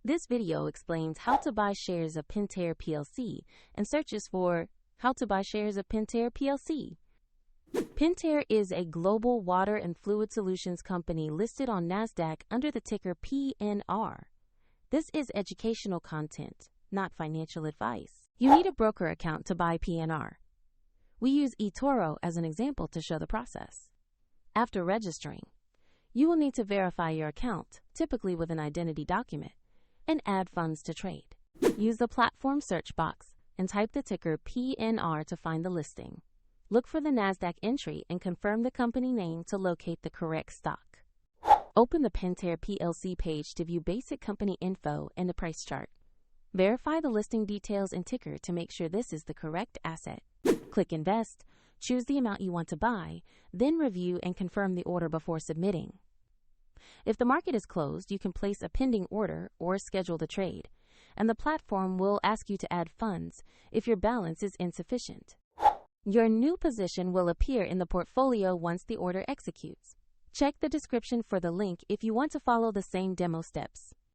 This video explains how to buy shares of Pentair PLC and searches for how to buy shares of Pentair PLC. Pentair is a global water and fluid solutions company listed on NASDAQ under the ticker PNR. This is educational content, not financial advice. You need a broker account to buy PNR. We use eToro as an example to show the process. After registering, you will need to verify your account, typically with an identity document, and add funds to trade. Use the platform search box and type the ticker PNR to find the listing. Look for the NASDAQ entry and confirm the company name to locate the correct stock. Open the Pentair PLC page to view basic company info and the price chart. Verify the listing details and ticker to make sure this is the correct asset. Click Invest, choose the amount you want to buy, then review and confirm the order before submitting. If the market is closed, you can place a pending order or schedule the trade, and the platform will ask you to add funds if your balance is insufficient. Your new position will appear in the portfolio once the order executes. Check the description for the link if you want to follow the same demo steps.